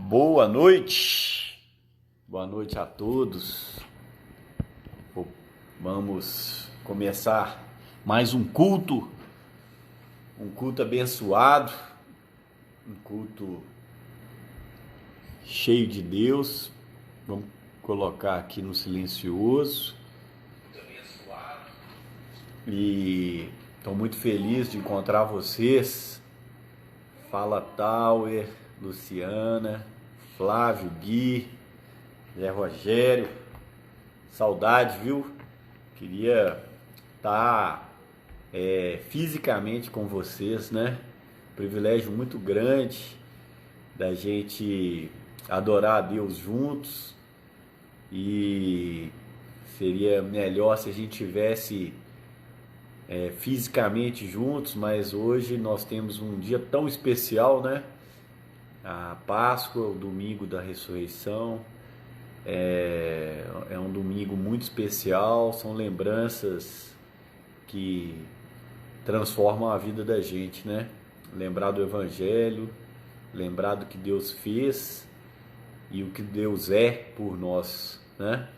Boa noite a todos. Vamos começar mais um culto abençoado, um culto cheio de Deus. Vamos colocar aqui no silencioso. E estou muito feliz de encontrar vocês. Fala Tauer, Luciana, Flávio, Gui, Zé Rogério. Saudade, viu? Queria estar fisicamente com vocês, né? Privilégio muito grande da gente adorar a Deus juntos. E seria melhor se a gente tivesse fisicamente juntos, mas hoje nós temos um dia tão especial, né? A Páscoa, o domingo da ressurreição, é um domingo muito especial, são lembranças que transformam a vida da gente, né? Lembrar do Evangelho, lembrar do que Deus fez e o que Deus é por nós, né?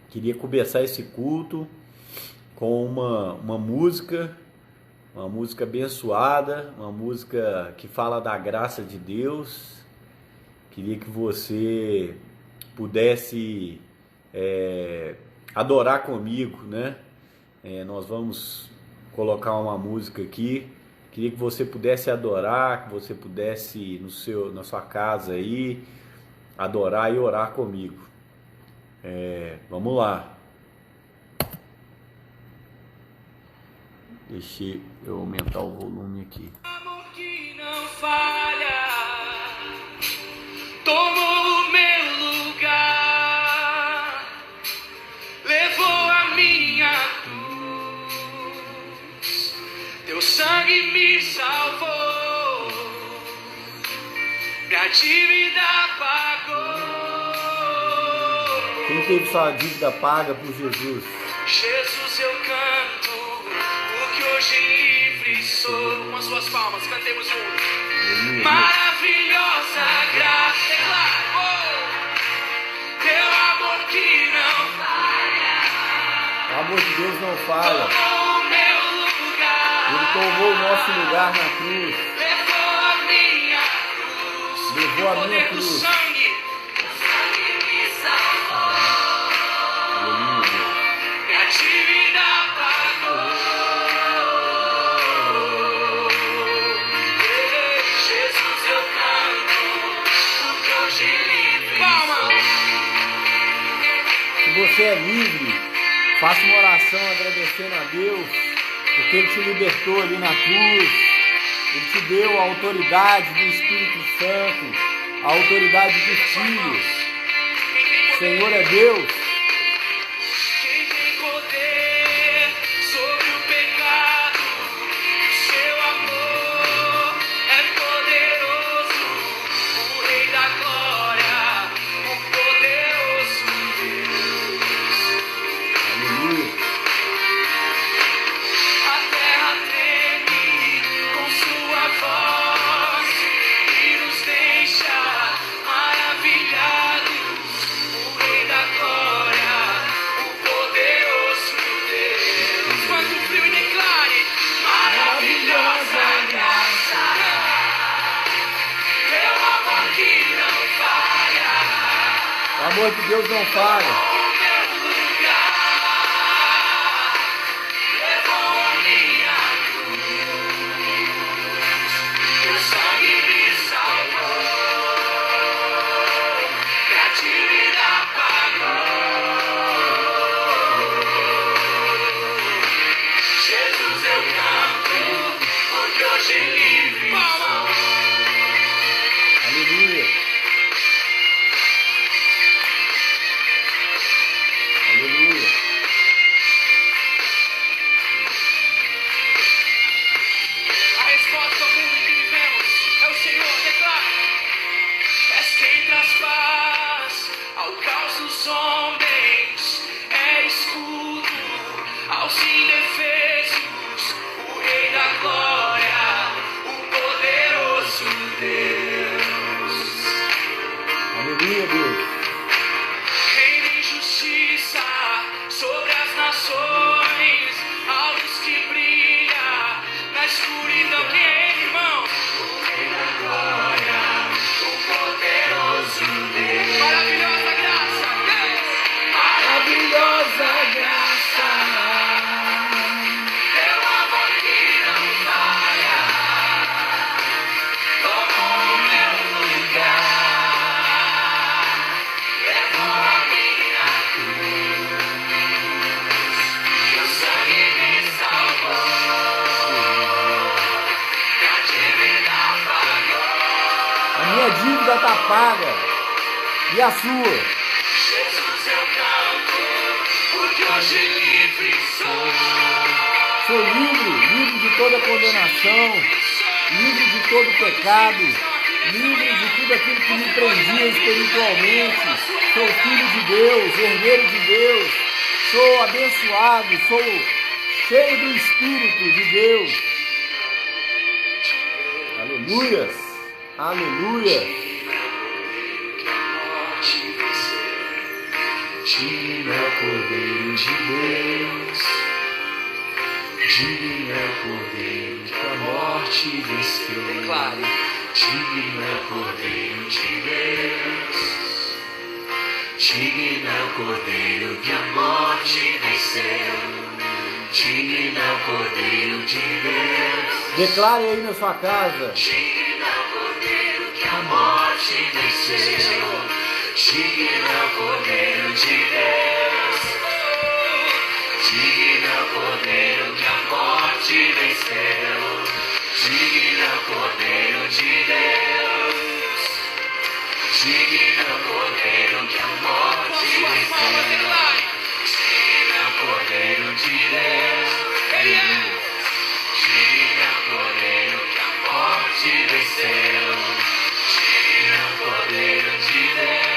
Queria começar esse culto com uma música abençoada, uma música que fala da graça de Deus. Queria que você pudesse adorar comigo, né? Nós vamos colocar uma música aqui. Queria que você pudesse adorar, que você pudesse na sua casa aí adorar e orar comigo. Vamos lá. Deixa eu aumentar o volume aqui. Amor que não falha, tomou o meu lugar, levou a minha cruz, teu sangue me salvou, minha dívida pagou. Quem teve sua dívida paga por Jesus? Jesus, eu canto, porque hoje livre sou. Com as suas palmas, cantemos juntos. Maravilhosa graça, declaro, teu amor que não falha. O amor de Deus não falha. Tomou o meu lugar. Ele tomou o nosso lugar na cruz. Levou a minha cruz. Levou O a poder minha do cruz. sangue. O sangue me salvou. Aleluia. Minha dívida pagou. Jesus, eu canto, porque hoje livre. Palmas. Se você é livre, faça uma oração agradecendo a Deus, porque Ele te libertou ali na cruz. Ele te deu a autoridade do Espírito Santo, a autoridade do Filho. O Senhor é Deus. Quem tem poder sobre o pecado, o seu amor é poderoso, o Rei da Glória, o poderoso Deus. Aleluia. A terra treme com sua voz e nos deixa maravilhados. O Rei da Glória, o poderoso Deus. Quanto frio e declare: maravilhosa graça, teu amor que não falha. O amor de Deus não falha. O meu lugar levou a minha cruz, teu sangue me salvou, minha dívida pagou. Jesus, eu canto, porque hoje livre sou. Aleluia. Aleluia. A resposta ao mundo que vivemos é o Senhor, declara. És quem traz paz ao caos dos homens, é escudo aos indefesos, o Rei da Glória, o escuridão. Quem é ele, irmão? Maravilhosa graça. Maravilhosa graça. Teu amor que não falha. Tomou o meu lugar. Levou a minha cruz. O sangue me salvou. E a dívida pagou. A minha dívida está paga. E a sua? Jesus eu canto, porque hoje livre sou. Sou livre de toda condenação, livre de todo pecado, livre de tudo aquilo que me prendia espiritualmente. Sou filho de Deus, herdeiro de Deus, sou abençoado, sou cheio do Espírito de Deus. Aleluias, aleluia. Digno é o Cordeiro de Deus, digno é o Cordeiro que a morte venceu. Digno é o Cordeiro de Deus, digno é o Cordeiro que a morte venceu. Digno é o Cordeiro de Deus. Declare aí na sua casa. Digno é o Cordeiro que a morte venceu. Digno é o Cordeiro de Deus. Digno é o Cordeiro que a morte venceu. Digno é o Cordeiro de Deus. Digno é o Cordeiro que a morte venceu. Digno é o Cordeiro de Deus. Digno é o Cordeiro que a morte venceu. Digno é o Cordeiro de Deus.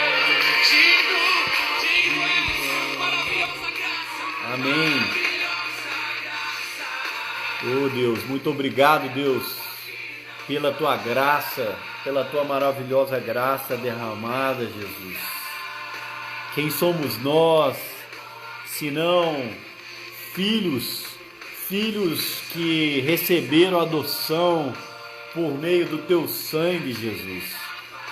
Amém. Oh Deus, muito obrigado, Deus, pela tua graça, pela tua maravilhosa graça derramada, Jesus. Quem somos nós, senão filhos que receberam adoção por meio do teu sangue, Jesus?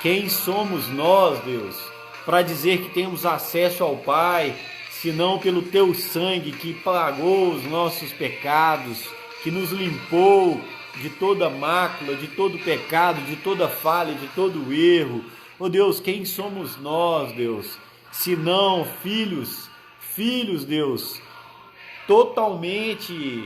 Quem somos nós, Deus, para dizer que temos acesso ao Pai, senão pelo teu sangue que pagou os nossos pecados, que nos limpou de toda mácula, de todo pecado, de toda falha, de todo erro. Oh Deus, quem somos nós, Deus, senão filhos, Deus, totalmente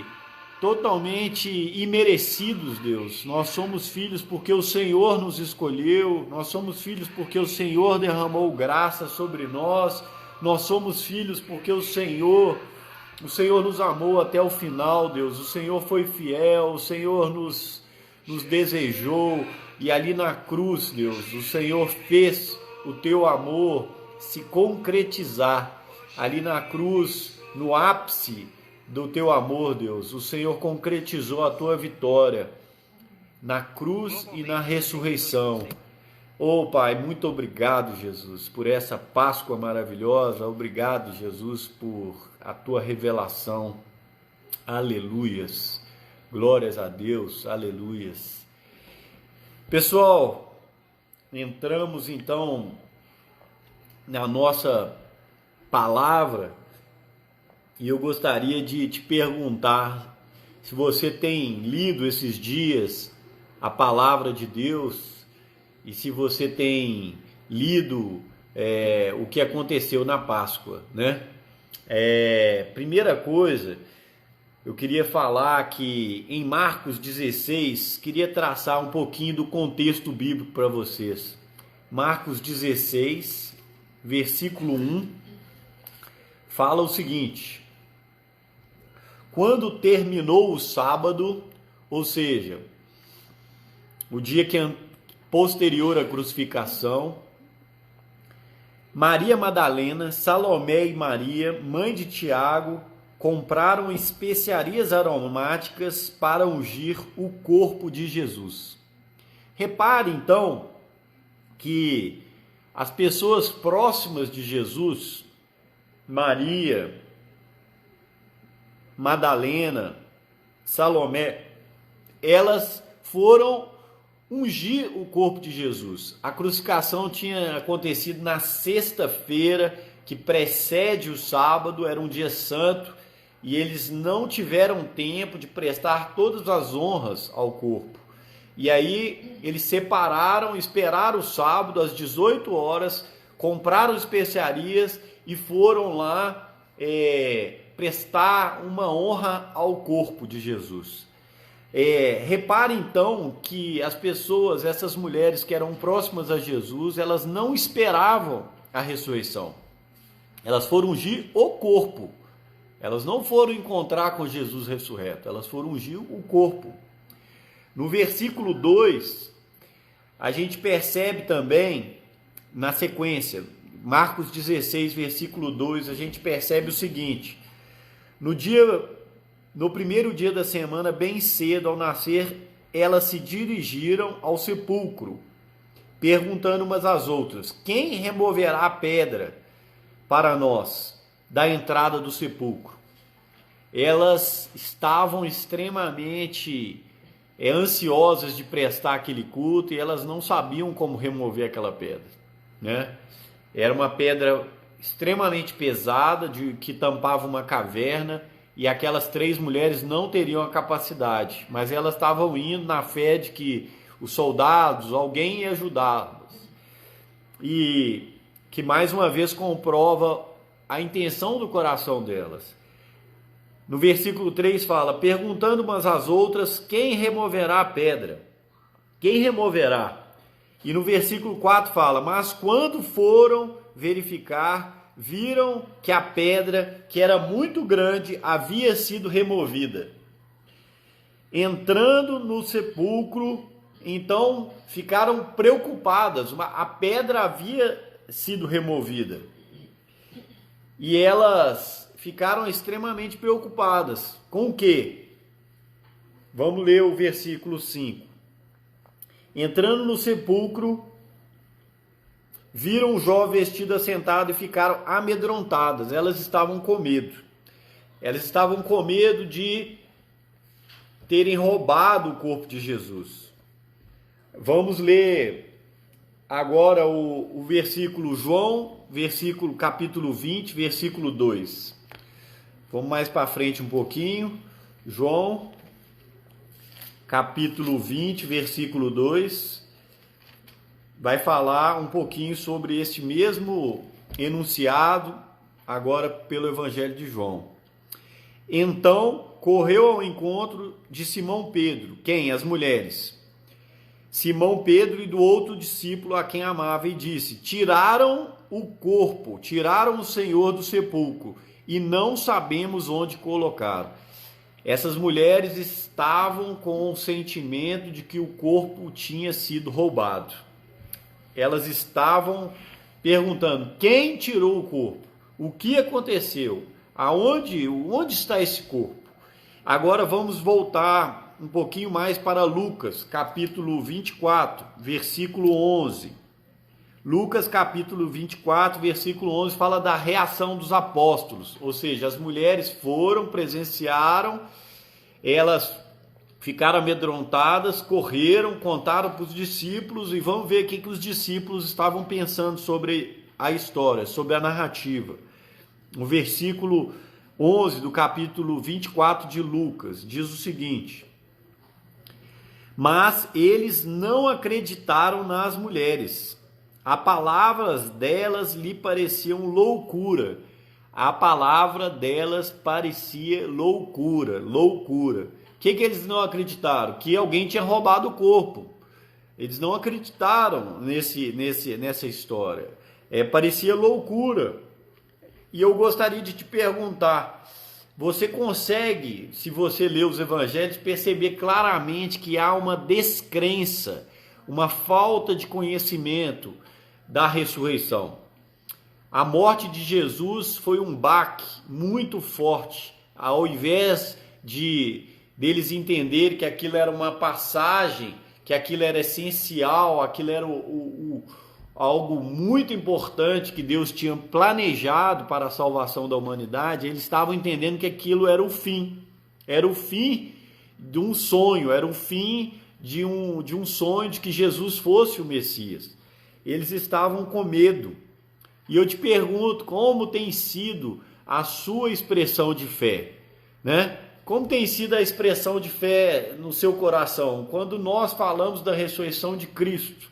imerecidos, Deus. Nós somos filhos porque o Senhor nos escolheu, nós somos filhos porque o Senhor derramou graça sobre nós, nós somos filhos porque o Senhor nos amou até o final, Deus. O Senhor foi fiel, o Senhor nos desejou, e ali na cruz, Deus, o Senhor fez o teu amor se concretizar. Ali na cruz, no ápice do teu amor, Deus, o Senhor concretizou a tua vitória na cruz e na ressurreição. Oh Pai, muito obrigado, Jesus, por essa Páscoa maravilhosa. Obrigado, Jesus, por a tua revelação. Aleluias. Glórias a Deus. Aleluias. Pessoal, entramos então na nossa palavra e eu gostaria de te perguntar se você tem lido esses dias a palavra de Deus e se você tem lido o que aconteceu na Páscoa, né? Primeira coisa, eu queria falar que em Marcos 16, queria traçar um pouquinho do contexto bíblico para vocês. Marcos 16, versículo 1, fala o seguinte: quando terminou o sábado, ou seja, o dia posterior à crucificação, Maria Madalena, Salomé e Maria, mãe de Tiago, compraram especiarias aromáticas para ungir o corpo de Jesus. Repare então que as pessoas próximas de Jesus, Maria, Madalena, Salomé elas foram ungir o corpo de Jesus. A crucificação tinha acontecido na sexta-feira, que precede o sábado, era um dia santo, e eles não tiveram tempo de prestar todas as honras ao corpo. E aí eles separaram, esperaram o sábado às 18 horas, compraram especiarias e foram lá prestar uma honra ao corpo de Jesus. Repare então que as pessoas, essas mulheres que eram próximas a Jesus, elas não esperavam a ressurreição. Elas foram ungir o corpo. Elas não foram encontrar com Jesus ressurreto, elas foram ungir o corpo. No versículo 2, a gente percebe também, na sequência, Marcos 16, versículo 2, a gente percebe o seguinte: no primeiro dia da semana, bem cedo, ao nascer, elas se dirigiram ao sepulcro, perguntando umas às outras: quem removerá a pedra para nós da entrada do sepulcro? Elas estavam extremamente ansiosas de prestar aquele culto e elas não sabiam como remover aquela pedra, né? Era uma pedra extremamente pesada, que tampava uma caverna, e aquelas 3 mulheres não teriam a capacidade, mas elas estavam indo na fé de que os soldados, alguém ia ajudá-las. E que mais uma vez comprova a intenção do coração delas. No versículo 3 fala: perguntando umas às outras, quem removerá a pedra? Quem removerá? E no versículo 4 fala: mas quando foram verificar, viram que a pedra, que era muito grande, havia sido removida. Entrando no sepulcro, então ficaram preocupadas. A pedra havia sido removida. E elas ficaram extremamente preocupadas. Com o quê? Vamos ler o versículo 5. Entrando no sepulcro, viram um jovem vestido assentado e ficaram amedrontadas. Elas estavam com medo. Elas estavam com medo de terem roubado o corpo de Jesus. Vamos ler agora o versículo João, capítulo 20, versículo 2. Vamos mais para frente um pouquinho. João, capítulo 20, versículo 2. Vai falar um pouquinho sobre este mesmo enunciado, agora pelo Evangelho de João. Então, correu ao encontro de Simão Pedro. Quem? As mulheres. Simão Pedro e do outro discípulo a quem amava, e disse: tiraram o corpo, tiraram o Senhor do sepulcro, e não sabemos onde colocaram. Essas mulheres estavam com o sentimento de que o corpo tinha sido roubado. Elas estavam perguntando: quem tirou o corpo? O que aconteceu? Onde está esse corpo? Agora vamos voltar um pouquinho mais para Lucas, capítulo 24, versículo 11. Lucas, capítulo 24, versículo 11, fala da reação dos apóstolos. Ou seja, as mulheres foram, presenciaram, elas ficaram amedrontadas, correram, contaram para os discípulos, e vamos ver o que os discípulos estavam pensando sobre a história, sobre a narrativa. O versículo 11 do capítulo 24 de Lucas diz o seguinte: mas eles não acreditaram nas mulheres. As palavras delas lhe pareciam loucura. A palavra delas parecia loucura. O que eles não acreditaram? Que alguém tinha roubado o corpo. Eles não acreditaram nessa história. Parecia loucura. E eu gostaria de te perguntar: você consegue, se você ler os evangelhos, perceber claramente que há uma descrença, uma falta de conhecimento da ressurreição? A morte de Jesus foi um baque muito forte. Ao invés deles entenderem que aquilo era uma passagem, que aquilo era essencial, aquilo era algo muito importante que Deus tinha planejado para a salvação da humanidade, eles estavam entendendo que aquilo era o fim de um sonho, era o fim de um sonho de que Jesus fosse o Messias. Eles estavam com medo. E eu te pergunto, como tem sido a sua expressão de fé, né? Como tem sido a expressão de fé no seu coração? Quando nós falamos da ressurreição de Cristo,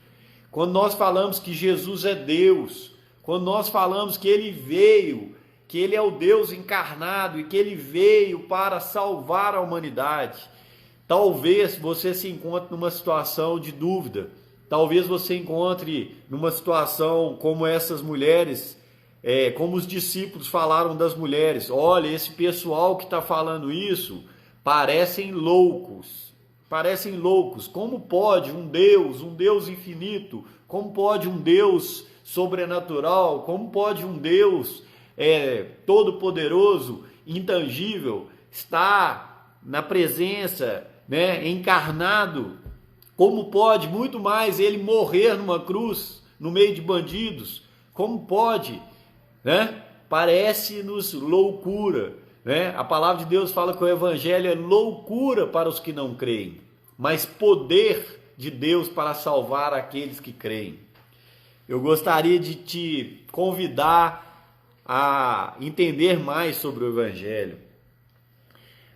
quando nós falamos que Jesus é Deus, quando nós falamos que Ele veio, que Ele é o Deus encarnado e que Ele veio para salvar a humanidade, talvez você se encontre numa situação de dúvida, talvez você encontre numa situação como essas mulheres, como os discípulos falaram das mulheres: olha, esse pessoal que está falando isso parecem loucos, como pode um Deus infinito, como pode um Deus sobrenatural, como pode um Deus todo-poderoso, intangível, estar na presença, né, encarnado, como pode muito mais ele morrer numa cruz, no meio de bandidos, como pode, né? Parece-nos loucura, né? A palavra de Deus fala que o evangelho é loucura para os que não creem, mas poder de Deus para salvar aqueles que creem. Eu gostaria de te convidar a entender mais sobre o evangelho.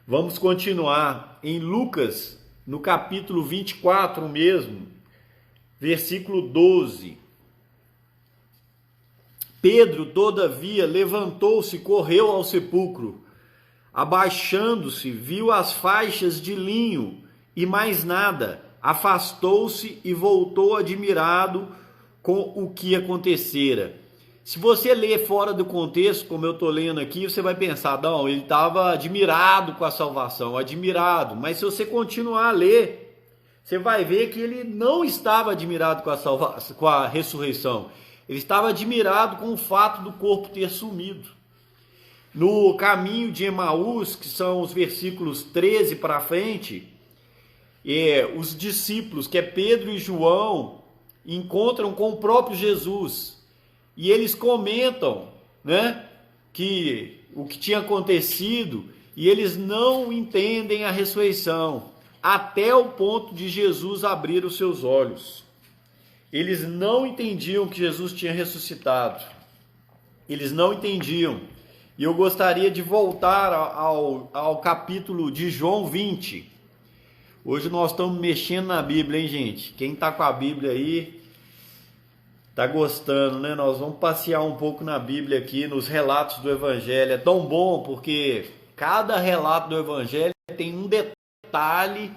Vamos continuar em Lucas, no capítulo 24 mesmo, versículo 12. Pedro, todavia, levantou-se e correu ao sepulcro. Abaixando-se, viu as faixas de linho e mais nada. Afastou-se e voltou admirado com o que acontecera. Se você ler fora do contexto, como eu estou lendo aqui, você vai pensar, não, ele estava admirado com a salvação, admirado. Mas se você continuar a ler, você vai ver que ele não estava admirado com a ressurreição. Ele estava admirado com o fato do corpo ter sumido. No caminho de Emaús, que são os versículos 13 para frente, os discípulos, que é Pedro e João, encontram com o próprio Jesus. E eles comentam, né, que o que tinha acontecido, e eles não entendem a ressurreição, até o ponto de Jesus abrir os seus olhos. Eles não entendiam que Jesus tinha ressuscitado. Eles não entendiam. E eu gostaria de voltar ao capítulo de João 20. Hoje nós estamos mexendo na Bíblia, hein, gente? Quem está com a Bíblia aí tá gostando, né? Nós vamos passear um pouco na Bíblia aqui, nos relatos do Evangelho. É tão bom porque cada relato do Evangelho tem um detalhe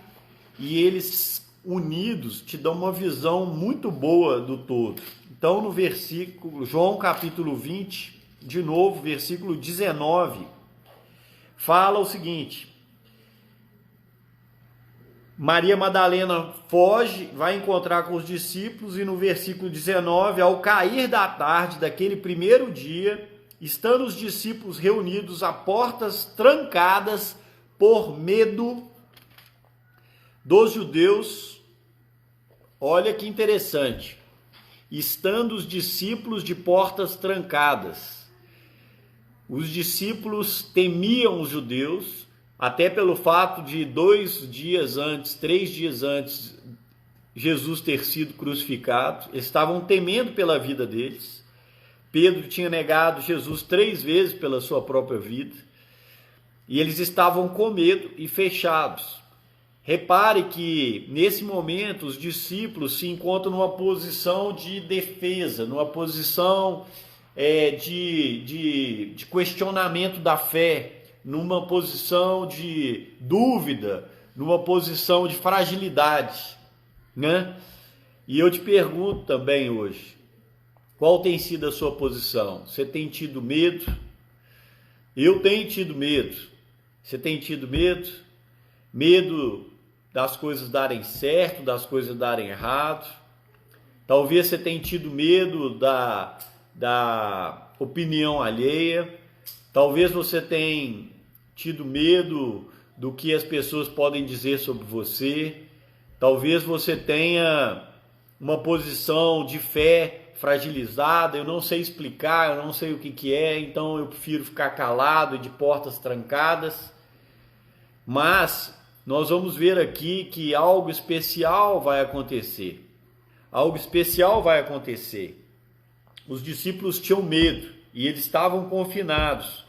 e eles unidos te dão uma visão muito boa do todo. Então, no versículo, João capítulo 20, de novo, versículo 19, fala o seguinte: Maria Madalena foge, vai encontrar com os discípulos, e no versículo 19, ao cair da tarde daquele primeiro dia, estando os discípulos reunidos a portas trancadas por medo dos judeus. Olha que interessante, estando os discípulos de portas trancadas. Os discípulos temiam os judeus, até pelo fato de 2 dias antes, 3 dias antes, Jesus ter sido crucificado. Eles estavam temendo pela vida deles. Pedro tinha negado Jesus 3 vezes pela sua própria vida. E eles estavam com medo e fechados. Repare que, nesse momento, os discípulos se encontram numa posição de defesa, numa posição de questionamento da fé, numa posição de dúvida, numa posição de fragilidade, né? E eu te pergunto também hoje, qual tem sido a sua posição? Você tem tido medo? Eu tenho tido medo. Você tem tido medo? Medo das coisas darem certo, das coisas darem errado. Talvez você tenha tido medo da opinião alheia. Talvez você tenha tido medo do que as pessoas podem dizer sobre você. Talvez você tenha uma posição de fé fragilizada. Eu não sei explicar, eu não sei o que é, então eu prefiro ficar calado e de portas trancadas. Mas nós vamos ver aqui que algo especial vai acontecer. Algo especial vai acontecer. Os discípulos tinham medo e eles estavam confinados.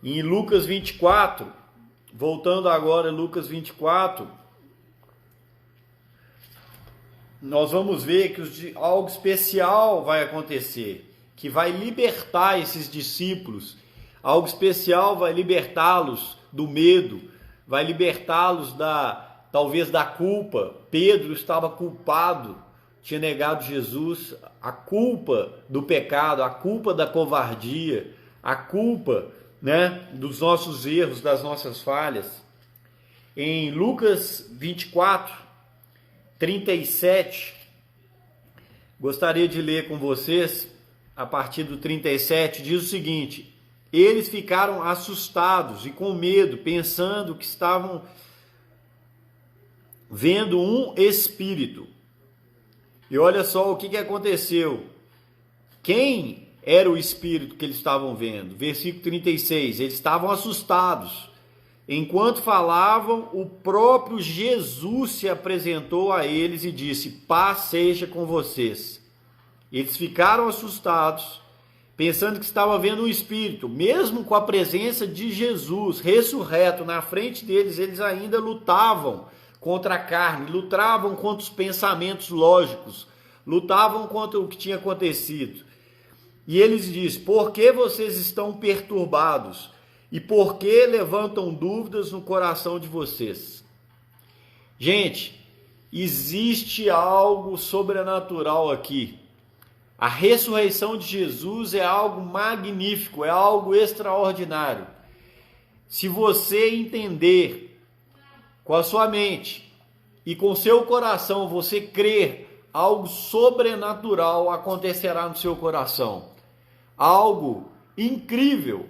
Em Lucas 24, voltando agora a Lucas 24, nós vamos ver que algo especial vai acontecer, que vai libertar esses discípulos. Algo especial vai libertá-los do medo, vai libertá-los talvez da culpa. Pedro estava culpado, tinha negado Jesus, a culpa do pecado, a culpa da covardia, a culpa, dos nossos erros, das nossas falhas. Em Lucas 24, 37, gostaria de ler com vocês, a partir do 37, diz o seguinte: eles ficaram assustados e com medo, pensando que estavam vendo um espírito. E olha só o que aconteceu. Quem era o espírito que eles estavam vendo? Versículo 36, eles estavam assustados. Enquanto falavam, o próprio Jesus se apresentou a eles e disse: paz seja com vocês. Eles ficaram assustados, pensando que estava vendo um espírito. Mesmo com a presença de Jesus ressurreto na frente deles, eles ainda lutavam contra a carne, lutavam contra os pensamentos lógicos, lutavam contra o que tinha acontecido. E eles dizem: por que vocês estão perturbados? E por que levantam dúvidas no coração de vocês? Gente, existe algo sobrenatural aqui. A ressurreição de Jesus é algo magnífico, é algo extraordinário. Se você entender com a sua mente e com o seu coração, você crer, algo sobrenatural acontecerá no seu coração. Algo incrível.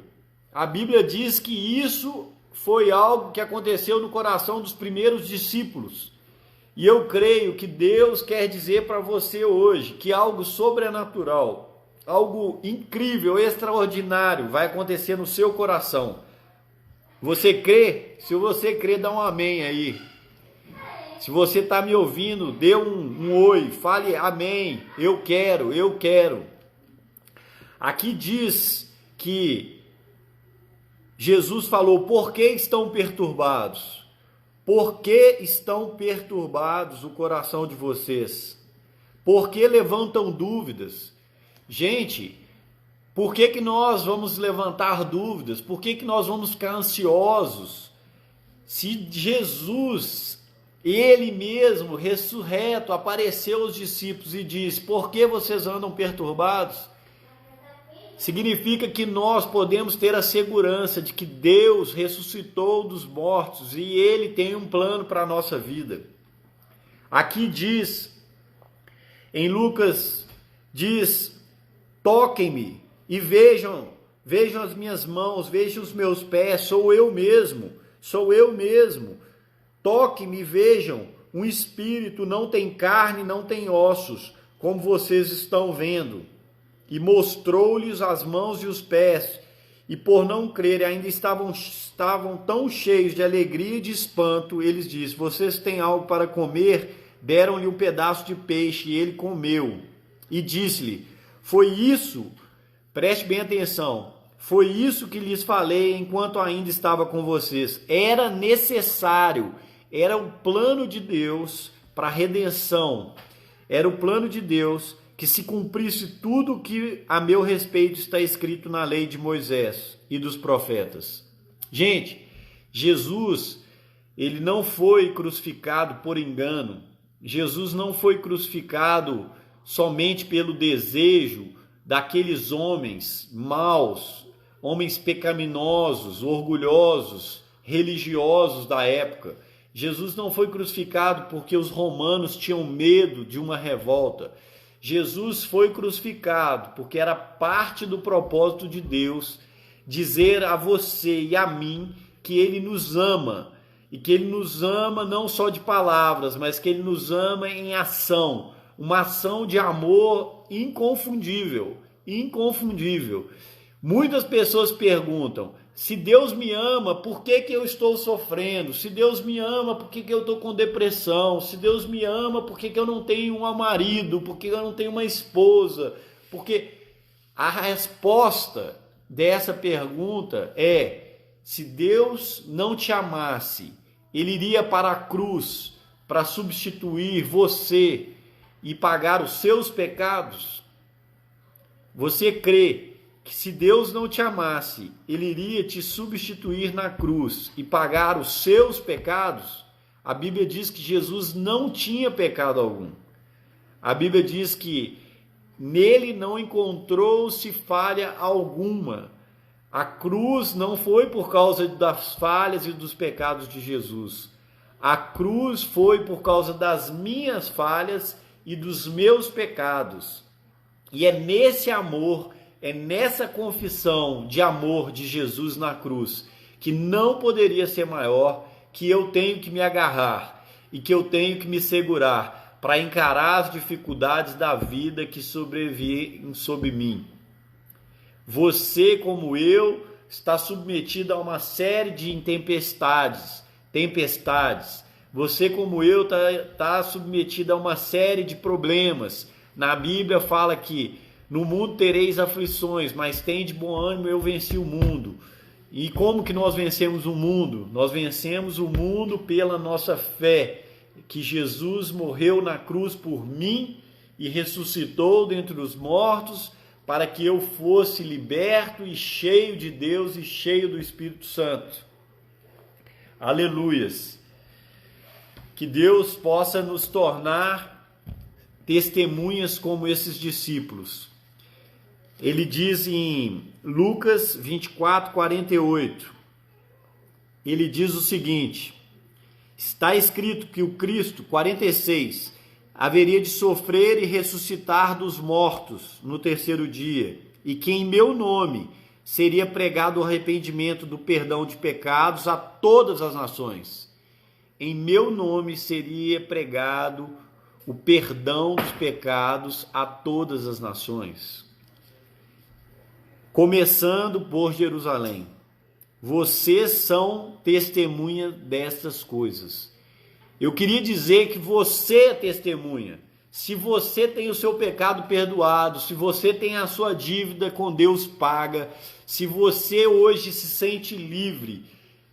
A Bíblia diz que isso foi algo que aconteceu no coração dos primeiros discípulos. E eu creio que Deus quer dizer para você hoje que algo sobrenatural, algo incrível, extraordinário vai acontecer no seu coração. Você crê? Se você crê, dá um amém aí. Se você está me ouvindo, dê um oi, fale amém, eu quero, eu quero. Aqui diz que Jesus falou: por que estão perturbados? Por que estão perturbados o coração de vocês? Por que levantam dúvidas? Gente, por que nós vamos levantar dúvidas? Por que nós vamos ficar ansiosos? Se Jesus, Ele mesmo, ressurreto, apareceu aos discípulos e disse: por que vocês andam perturbados? Significa que nós podemos ter a segurança de que Deus ressuscitou dos mortos e Ele tem um plano para a nossa vida. Aqui diz, em Lucas, diz: toquem-me e vejam as minhas mãos, vejam os meus pés, sou eu mesmo. Toquem-me e vejam, um espírito não tem carne, não tem ossos, como vocês estão vendo. E mostrou-lhes as mãos e os pés, e por não crerem, ainda estavam tão cheios de alegria e de espanto. Eles dizem: vocês têm algo para comer? Deram-lhe um pedaço de peixe, e ele comeu. E disse-lhe: foi isso, preste bem atenção, foi isso que lhes falei enquanto ainda estava com vocês. Era necessário, era o plano de Deus para a redenção, era o plano de Deus que se cumprisse tudo o que a meu respeito está escrito na lei de Moisés e dos profetas. Gente, Jesus, ele não foi crucificado por engano. Jesus não foi crucificado somente pelo desejo daqueles homens maus, homens pecaminosos, orgulhosos, religiosos da época. Jesus não foi crucificado porque os romanos tinham medo de uma revolta. Jesus foi crucificado porque era parte do propósito de Deus dizer a você e a mim que Ele nos ama, e que Ele nos ama não só de palavras, mas que Ele nos ama em ação, uma ação de amor inconfundível. Muitas pessoas perguntam: Se Deus me ama, por que que eu estou sofrendo? Se Deus me ama, por que que eu estou com depressão? Se Deus me ama, por que que eu não tenho um marido? Por que eu não tenho uma esposa? Porque a resposta dessa pergunta é: se Deus não te amasse, Ele iria para a cruz para substituir você e pagar os seus pecados? Você crê que se Deus não te amasse, Ele iria te substituir na cruz e pagar os seus pecados? A Bíblia diz que Jesus não tinha pecado algum. A Bíblia diz que nele não encontrou-se falha alguma. A cruz não foi por causa das falhas e dos pecados de Jesus. A cruz foi por causa das minhas falhas e dos meus pecados. E é nesse amor, é nessa confissão de amor de Jesus na cruz, que não poderia ser maior, que eu tenho que me agarrar e que eu tenho que me segurar para encarar as dificuldades da vida que sobrevêm sobre mim. Você, como eu, está submetido a uma série de tempestades. Você, como eu, está submetido a uma série de problemas. Na Bíblia fala que no mundo tereis aflições, mas tende bom ânimo, eu venci o mundo. E como que nós vencemos o mundo? Nós vencemos o mundo pela nossa fé, que Jesus morreu na cruz por mim e ressuscitou dentre os mortos, para que eu fosse liberto e cheio de Deus e cheio do Espírito Santo. Aleluias! Que Deus possa nos tornar testemunhas como esses discípulos. Ele diz em Lucas 24, 48, ele diz o seguinte: está escrito que o Cristo, 46, haveria de sofrer e ressuscitar dos mortos no terceiro dia, e que em meu nome seria pregado o arrependimento do perdão de pecados a todas as nações. Em meu nome seria pregado o perdão dos pecados a todas as nações. Começando por Jerusalém. Vocês são testemunha destas coisas. Eu queria dizer que você é testemunha. Se você tem o seu pecado perdoado, se você tem a sua dívida com Deus paga, se você hoje se sente livre,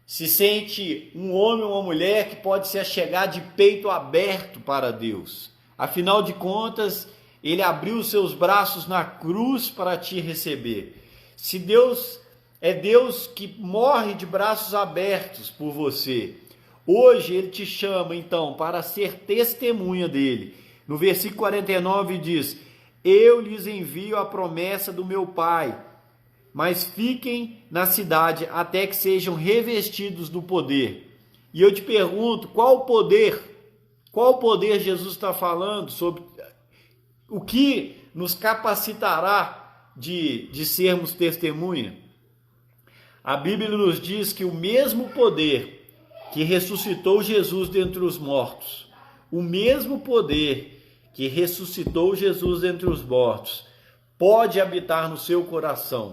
se sente um homem ou uma mulher que pode se achegar de peito aberto para Deus. Afinal de contas, Ele abriu os seus braços na cruz para te receber. Se Deus é Deus que morre de braços abertos por você, hoje Ele te chama então para ser testemunha dele. No versículo 49 diz: eu lhes envio a promessa do meu Pai, mas fiquem na cidade até que sejam revestidos do poder. E eu te pergunto, qual poder Jesus está falando? Sobre o que nos capacitará de sermos testemunha? A Bíblia nos diz que o mesmo poder que ressuscitou Jesus dentre os mortos, o mesmo poder que ressuscitou Jesus dentre os mortos, pode habitar no seu coração,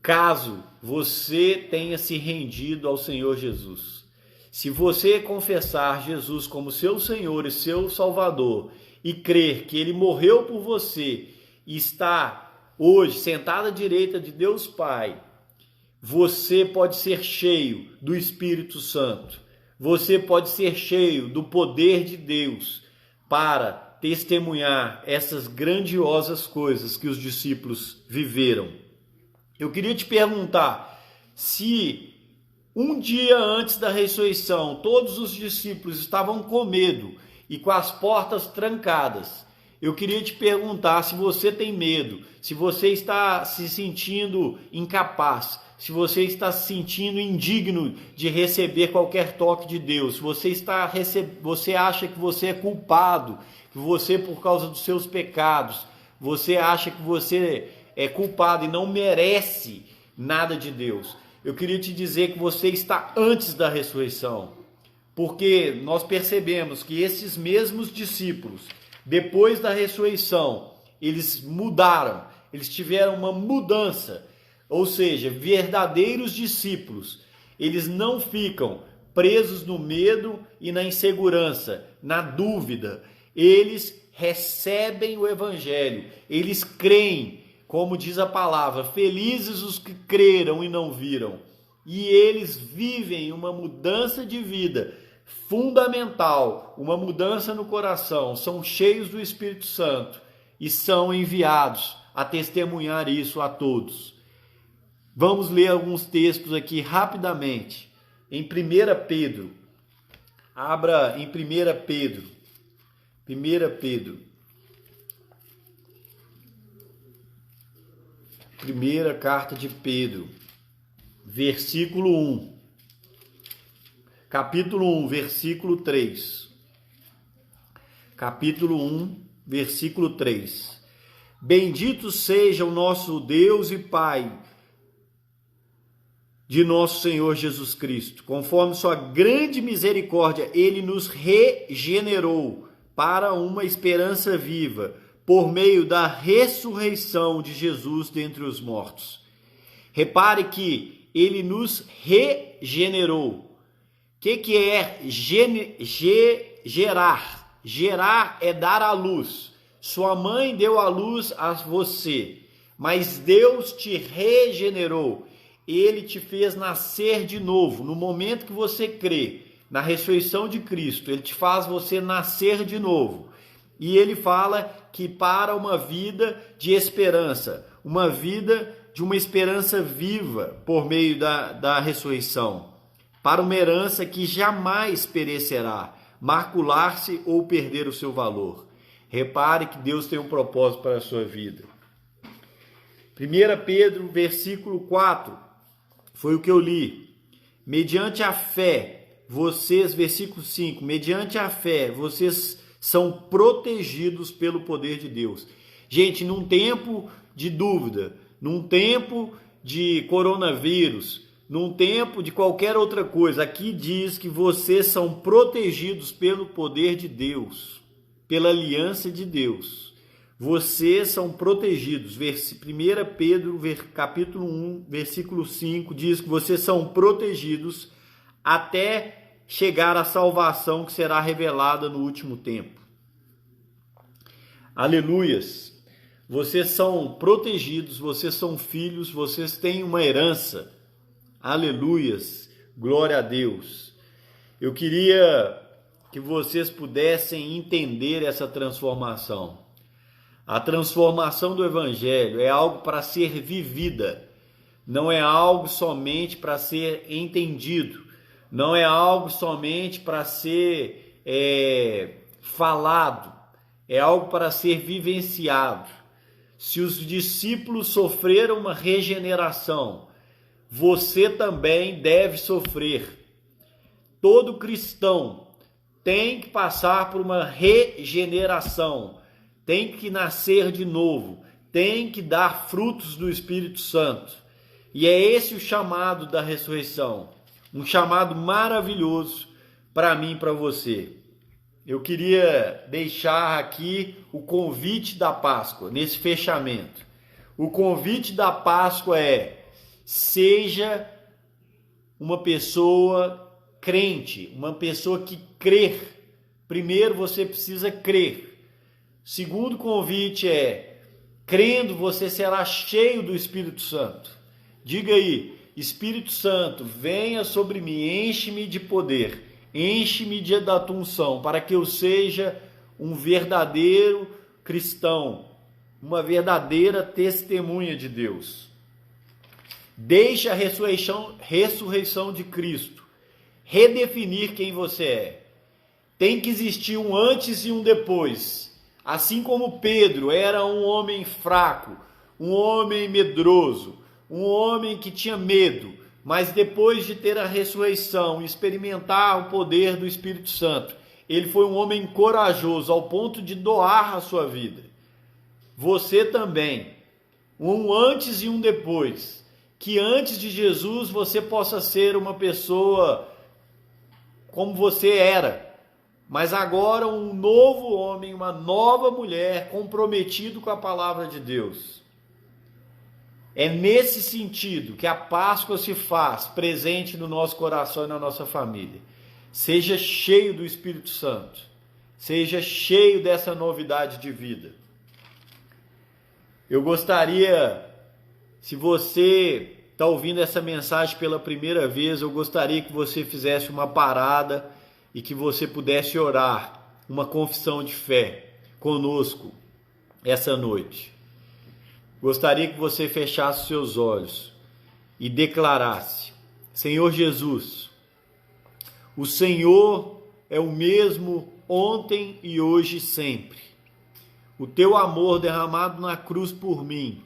caso você tenha se rendido ao Senhor Jesus. Se você confessar Jesus como seu Senhor e seu Salvador e crer que Ele morreu por você e está hoje sentado à direita de Deus Pai, você pode ser cheio do Espírito Santo. Você pode ser cheio do poder de Deus para testemunhar essas grandiosas coisas que os discípulos viveram. Eu queria te perguntar, se um dia antes da ressurreição todos os discípulos estavam com medo e com as portas trancadas, eu queria te perguntar se você tem medo, se você está se sentindo incapaz, se você está se sentindo indigno de receber qualquer toque de Deus, se você acha que você é culpado, que você, por causa dos seus pecados, você acha que você é culpado e não merece nada de Deus. Eu queria te dizer que você está antes da ressurreição, porque nós percebemos que esses mesmos discípulos, depois da ressurreição, eles mudaram, eles tiveram uma mudança. Ou seja, verdadeiros discípulos, eles não ficam presos no medo e na insegurança, na dúvida. Eles recebem o evangelho, eles creem, como diz a palavra, felizes os que creram e não viram. E eles vivem uma mudança de vida fundamental, uma mudança no coração, são cheios do Espírito Santo e são enviados a testemunhar isso a todos. Vamos ler alguns textos aqui rapidamente. Em 1 Pedro, abra em 1 Pedro, 1 Pedro, primeira carta de Pedro, versículo 1, capítulo 1, versículo 3, capítulo 1, versículo 3. Bendito seja o nosso Deus e Pai de nosso Senhor Jesus Cristo. Conforme sua grande misericórdia, ele nos regenerou para uma esperança viva, por meio da ressurreição de Jesus dentre os mortos. Repare que ele nos regenerou. O que é gerar? Gerar é dar à luz. Sua mãe deu à luz a você, mas Deus te regenerou. Ele te fez nascer de novo. No momento que você crê na ressurreição de Cristo, ele te faz você nascer de novo. E ele fala que para uma vida de esperança, uma vida de uma esperança viva por meio da ressurreição, para uma herança que jamais perecerá, macular-se ou perder o seu valor. Repare que Deus tem um propósito para a sua vida. 1 Pedro, versículo 4, foi o que eu li. Mediante a fé, vocês, versículo 5, mediante a fé, vocês são protegidos pelo poder de Deus. Gente, num tempo de dúvida, num tempo de coronavírus, num tempo de qualquer outra coisa, aqui diz que vocês são protegidos pelo poder de Deus, pela aliança de Deus. Vocês são protegidos. 1 Pedro, capítulo 1, versículo 5, diz que vocês são protegidos até chegar à salvação que será revelada no último tempo. Aleluias! Vocês são protegidos, vocês são filhos, vocês têm uma herança. Aleluias! Glória a Deus! Eu queria que vocês pudessem entender essa transformação. A transformação do Evangelho é algo para ser vivida, não é algo somente para ser entendido, não é algo somente para ser falado, é algo para ser vivenciado. Se os discípulos sofreram uma regeneração, você também deve sofrer. Todo cristão tem que passar por uma regeneração, tem que nascer de novo, tem que dar frutos do Espírito Santo. E é esse o chamado da ressurreição, um chamado maravilhoso para mim e para você. Eu queria deixar aqui o convite da Páscoa, nesse fechamento. O convite da Páscoa é: seja uma pessoa crente, uma pessoa que crê. Primeiro você precisa crer. Segundo convite é: crendo você será cheio do Espírito Santo. Diga aí: Espírito Santo, venha sobre mim, enche-me de poder, enche-me da tua unção, para que eu seja um verdadeiro cristão, uma verdadeira testemunha de Deus. Deixe a ressurreição de Cristo redefinir quem você é. Tem que existir um antes e um depois. Assim como Pedro era um homem fraco, um homem medroso, um homem que tinha medo, mas depois de ter a ressurreição e experimentar o poder do Espírito Santo, ele foi um homem corajoso ao ponto de doar a sua vida. Você também, um antes e um depois, que antes de Jesus você possa ser uma pessoa como você era, mas agora um novo homem, uma nova mulher comprometido com a palavra de Deus. É nesse sentido que a Páscoa se faz presente no nosso coração e na nossa família. Seja cheio do Espírito Santo. Seja cheio dessa novidade de vida. Eu gostaria, se você está ouvindo essa mensagem pela primeira vez, eu gostaria que você fizesse uma parada e que você pudesse orar uma confissão de fé conosco essa noite. Gostaria que você fechasse seus olhos e declarasse: Senhor Jesus, o Senhor é o mesmo ontem e hoje e sempre. O teu amor derramado na cruz por mim,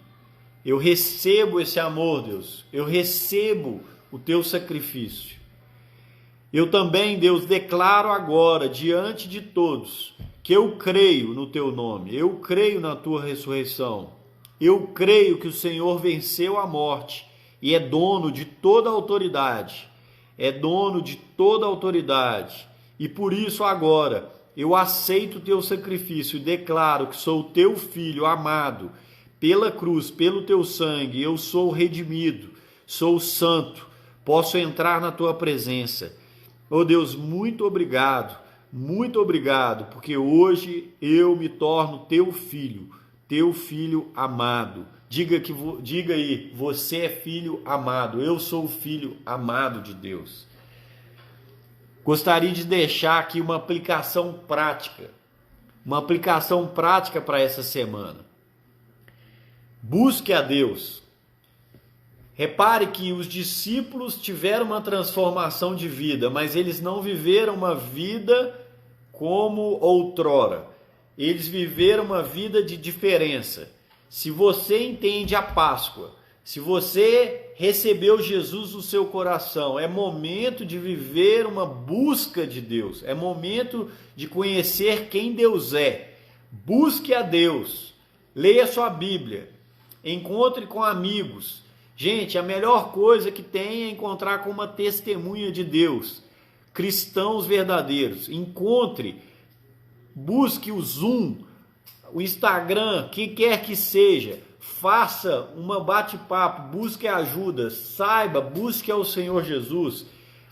eu recebo esse amor, Deus. Eu recebo o teu sacrifício. Eu também, Deus, declaro agora, diante de todos, que eu creio no teu nome. Eu creio na tua ressurreição. Eu creio que o Senhor venceu a morte e é dono de toda a autoridade. É dono de toda a autoridade. E por isso agora eu aceito o teu sacrifício e declaro que sou o teu filho amado. Pela cruz, pelo teu sangue, eu sou redimido, sou santo, posso entrar na tua presença. Oh Deus, muito obrigado, porque hoje eu me torno teu filho amado. Diga aí, você é filho amado, eu sou o filho amado de Deus. Gostaria de deixar aqui uma aplicação prática para essa semana. Busque a Deus. Repare que os discípulos tiveram uma transformação de vida, mas eles não viveram uma vida como outrora. Eles viveram uma vida de diferença. Se você entende a Páscoa, se você recebeu Jesus no seu coração, é momento de viver uma busca de Deus. É momento de conhecer quem Deus é. Busque a Deus. Leia sua Bíblia. Encontre com amigos. Gente, a melhor coisa que tem é encontrar com uma testemunha de Deus. Cristãos verdadeiros. Encontre, busque o Zoom, o Instagram, quem quer que seja. Faça uma bate-papo, busque ajuda, saiba, busque ao Senhor Jesus.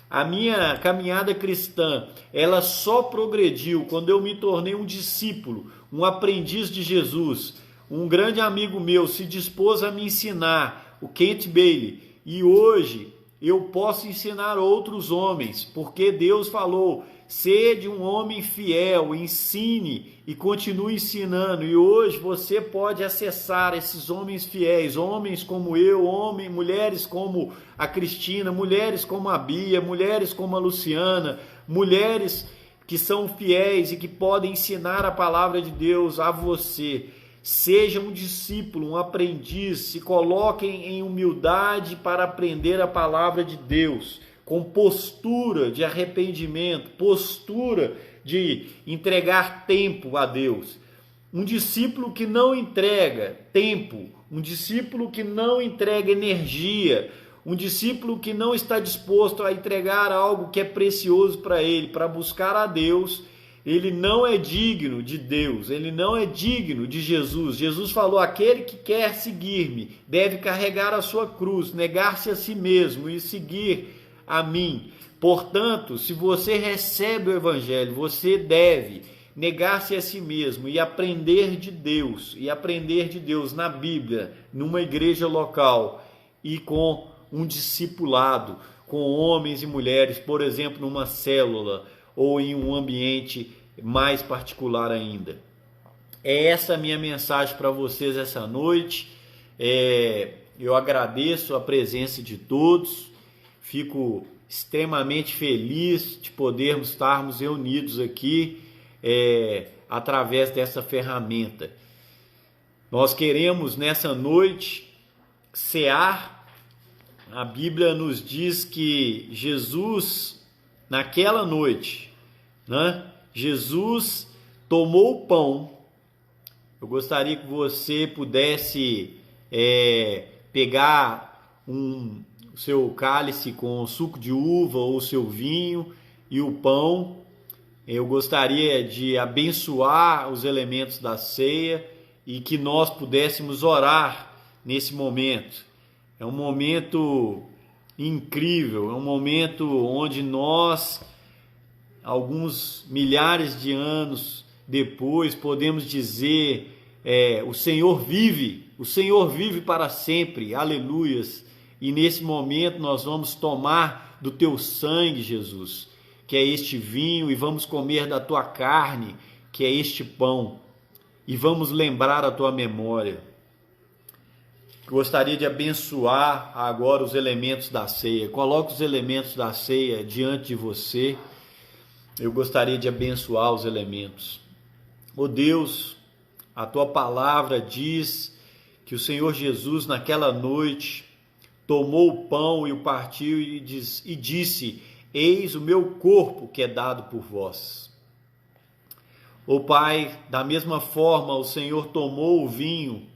A minha caminhada cristã, ela só progrediu quando eu me tornei um discípulo, um aprendiz de Jesus. Um grande amigo meu se dispôs a me ensinar, o Kent Bailey, e hoje eu posso ensinar outros homens, porque Deus falou: sede um homem fiel, ensine e continue ensinando. E hoje você pode acessar esses homens fiéis, homens como eu, mulheres como a Cristina, mulheres como a Bia, mulheres como a Luciana, mulheres que são fiéis e que podem ensinar a palavra de Deus a você. Seja um discípulo, um aprendiz, se coloquem em humildade para aprender a palavra de Deus, com postura de arrependimento, postura de entregar tempo a Deus. Um discípulo que não entrega tempo, um discípulo que não entrega energia, um discípulo que não está disposto a entregar algo que é precioso para ele, para buscar a Deus, ele não é digno de Deus, ele não é digno de Jesus. Jesus falou: aquele que quer seguir-me deve carregar a sua cruz, negar-se a si mesmo e seguir a mim. Portanto, se você recebe o Evangelho, você deve negar-se a si mesmo e aprender de Deus, na Bíblia, numa igreja local e com um discipulado, com homens e mulheres, por exemplo, numa célula ou em um ambiente mais particular ainda. É essa a minha mensagem para vocês essa noite. Eu agradeço a presença de todos, fico extremamente feliz de podermos estarmos reunidos aqui através dessa ferramenta. Nós queremos nessa noite cear. A Bíblia nos diz que Jesus, naquela noite, Jesus tomou o pão. Eu gostaria que você pudesse pegar o seu cálice com suco de uva ou o seu vinho e o pão. Eu gostaria de abençoar os elementos da ceia e que nós pudéssemos orar nesse momento. É um momento incrível, é um momento onde nós, alguns milhares de anos depois, podemos dizer, o Senhor vive para sempre, aleluias. E nesse momento nós vamos tomar do teu sangue, Jesus, que é este vinho, e vamos comer da tua carne, que é este pão, e vamos lembrar a tua memória. Gostaria de abençoar agora os elementos da ceia. Coloque os elementos da ceia diante de você. Eu gostaria de abençoar os elementos. Ó Deus, a tua palavra diz que o Senhor Jesus, naquela noite, tomou o pão e o partiu e disse: eis o meu corpo que é dado por vós. Ó Pai, da mesma forma o Senhor tomou o vinho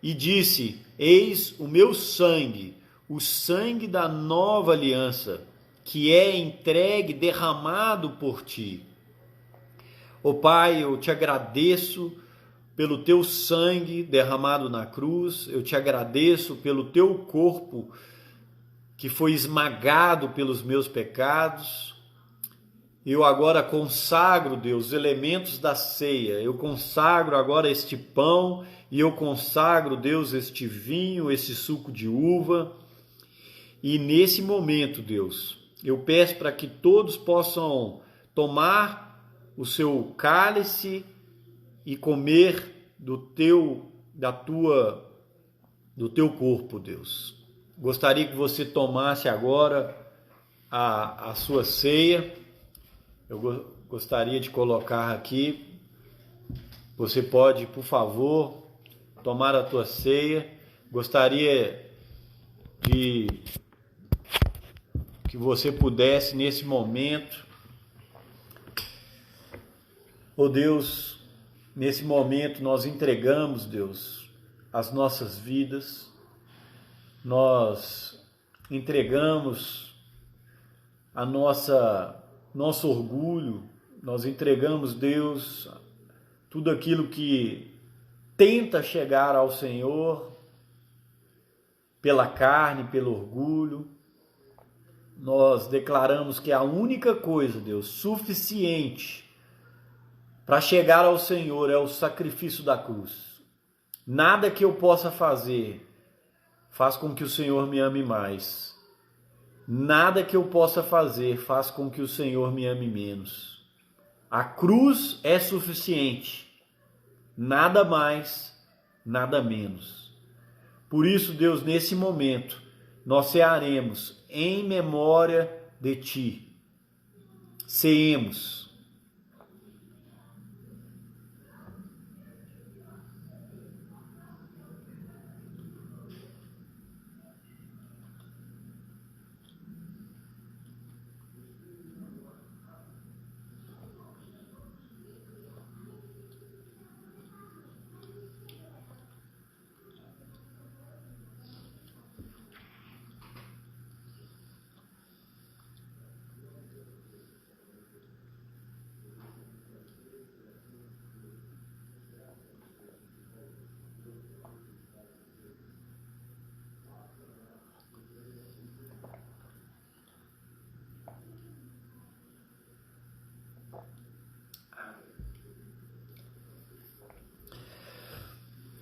e disse: eis o meu sangue, o sangue da nova aliança, que é entregue, derramado por ti. Ó Pai, eu te agradeço pelo teu sangue derramado na cruz, eu te agradeço pelo teu corpo que foi esmagado pelos meus pecados. Eu agora consagro, Deus, os elementos da ceia. Eu consagro agora este pão e eu consagro, Deus, este vinho, esse suco de uva. E nesse momento, Deus, eu peço para que todos possam tomar o seu cálice e comer do teu corpo, Deus. Gostaria que você tomasse agora a sua ceia. Eu gostaria de colocar aqui. Você pode, por favor, tomar a tua ceia. Gostaria de que você pudesse, nesse momento, ó Deus, nesse momento nós entregamos, Deus, as nossas vidas, nós entregamos a nosso orgulho, nós entregamos, Deus, tudo aquilo que tenta chegar ao Senhor pela carne, pelo orgulho. Nós declaramos que a única coisa, Deus, suficiente para chegar ao Senhor é o sacrifício da cruz. Nada que eu possa fazer faz com que o Senhor me ame mais. Nada que eu possa fazer faz com que o Senhor me ame menos. A cruz é suficiente. Nada mais, nada menos. Por isso, Deus, nesse momento, nós cearemos em memória de Ti. Ceemos.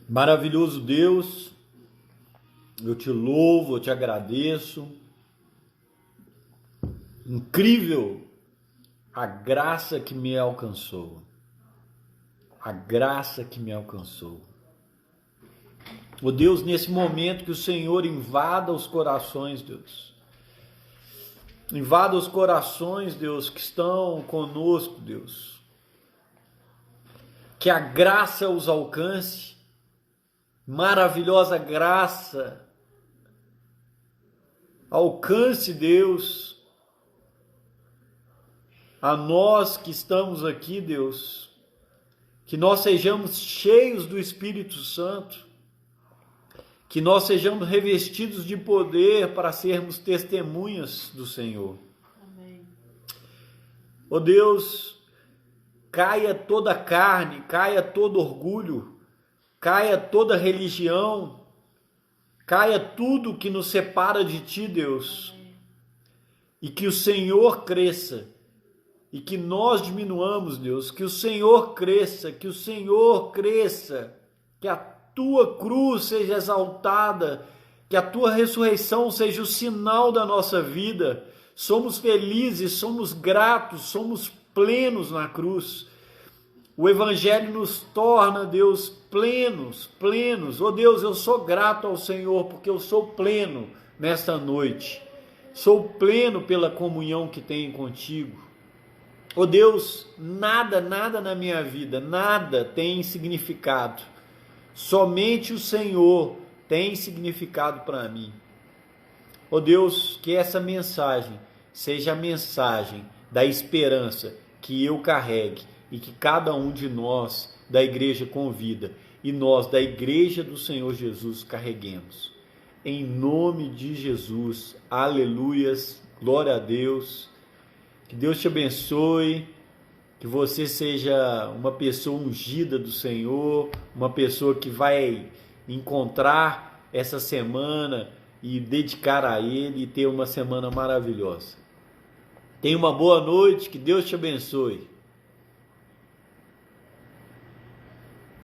Maravilhoso Deus, eu te louvo, eu te agradeço. Incrível a graça que me alcançou. A graça que me alcançou. Ó Deus, nesse momento que o Senhor invada os corações, Deus. Invada os corações, Deus, que estão conosco, Deus. Que a graça os alcance. Maravilhosa graça, alcance, Deus, a nós que estamos aqui, Deus, que nós sejamos cheios do Espírito Santo, que nós sejamos revestidos de poder para sermos testemunhas do Senhor. Amém. Ó Deus, caia toda carne, caia todo orgulho, caia toda religião, caia tudo que nos separa de Ti, Deus, e que o Senhor cresça, e que nós diminuamos, Deus, que o Senhor cresça, que o Senhor cresça, que a Tua cruz seja exaltada, que a Tua ressurreição seja o sinal da nossa vida. Somos felizes, somos gratos, somos plenos na cruz. O Evangelho nos torna, Deus, plenos. Oh Deus, eu sou grato ao Senhor, porque eu sou pleno nesta noite. Sou pleno pela comunhão que tenho contigo. Oh Deus, nada na minha vida, nada tem significado. Somente o Senhor tem significado para mim. Oh Deus, que essa mensagem seja a mensagem da esperança que eu carregue e que cada um de nós da igreja convida e nós da igreja do Senhor Jesus carreguemos. Em nome de Jesus, aleluias, glória a Deus. Que Deus te abençoe, que você seja uma pessoa ungida do Senhor, uma pessoa que vai encontrar essa semana e dedicar a Ele e ter uma semana maravilhosa. Tenha uma boa noite, que Deus te abençoe.